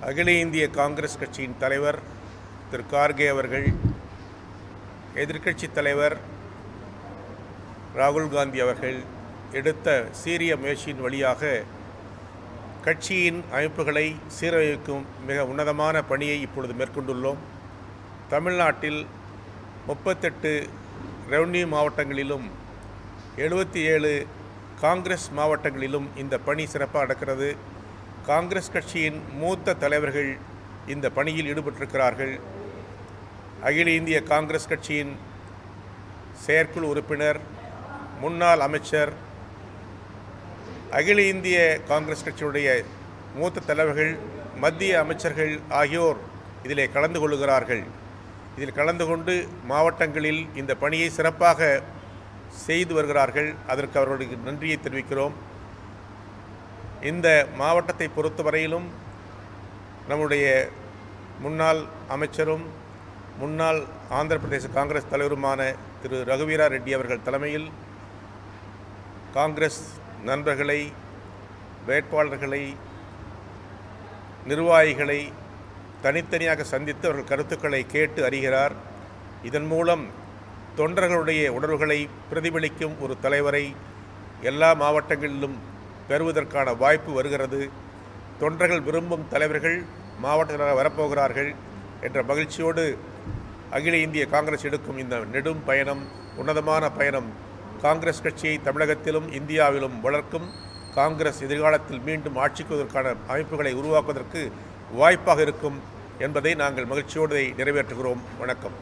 அகில இந்திய காங்கிரஸ் கட்சியின் தலைவர் திரு கார்கே அவர்கள், எதிர்க்கட்சி தலைவர் ராகுல் காந்தி அவர்கள் எடுத்த சீரிய முயற்சியின் வழியாக கட்சியின் அமைப்புகளை சீரமைக்கும் மிக உன்னதமான பணியை இப்பொழுது மேற்கொண்டுள்ளோம். தமிழ்நாட்டில் 38 ரெவன்யூ மாவட்டங்களிலும் 77 காங்கிரஸ் மாவட்டங்களிலும் இந்த பணி சிறப்பாக நடக்கிறது. காங்கிரஸ் கட்சியின் மூத்த தலைவர்கள் இந்த பணியில் ஈடுபட்டிருக்கிறார்கள். அகில இந்திய காங்கிரஸ் கட்சியின் செயற்குழு உறுப்பினர், முன்னாள் அமைச்சர், அகில இந்திய காங்கிரஸ் கட்சியுடைய மூத்த தலைவர்கள், மத்திய அமைச்சர்கள் ஆகியோர் இதிலே கலந்து கொள்கிறார்கள். இதில் கலந்து கொண்டு மாவட்டங்களில் இந்த பணியை சிறப்பாக செய்து வருகிறார்கள். அதற்கு அவர்களுக்கு நன்றியை தெரிவிக்கிறோம். இந்த மாவட்டத்தை பொறுத்தவரையிலும் நம்முடைய முன்னாள் அமைச்சரும் முன்னாள் ஆந்திர பிரதேச காங்கிரஸ் தலைவருமான திரு ரகுவீரா ரெட்டி அவர்கள் தலைமையில் காங்கிரஸ் நண்பர்களை, வேட்பாளர்களை, நிர்வாகிகளை தனித்தனியாக சந்தித்து அவர்கள் கருத்துக்களை கேட்டு அறிகிறார். இதன் மூலம் தொண்டர்களுடைய உணர்வுகளை பிரதிபலிக்கும் ஒரு தலைவரை எல்லா மாவட்டங்களிலும் பெறுவதற்கான வாய்ப்பு வருகிறது. தொண்டர்கள் விரும்பும் தலைவர்கள் மாவட்டங்களாக வரப்போகிறார்கள் என்ற மகிழ்ச்சியோடு அகில இந்திய காங்கிரஸ் எடுக்கும் இந்த நெடும் பயணம், உன்னதமான பயணம் காங்கிரஸ் கட்சியை தமிழகத்திலும் இந்தியாவிலும் வளர்க்கும். காங்கிரஸ் எதிர்காலத்தில் மீண்டும் ஆட்சிக்குவதற்கான அமைப்புகளை உருவாக்குவதற்கு வாய்ப்பாக இருக்கும் என்பதை நாங்கள் மகிழ்ச்சியோடு நிறைவேற்றுகிறோம். வணக்கம்.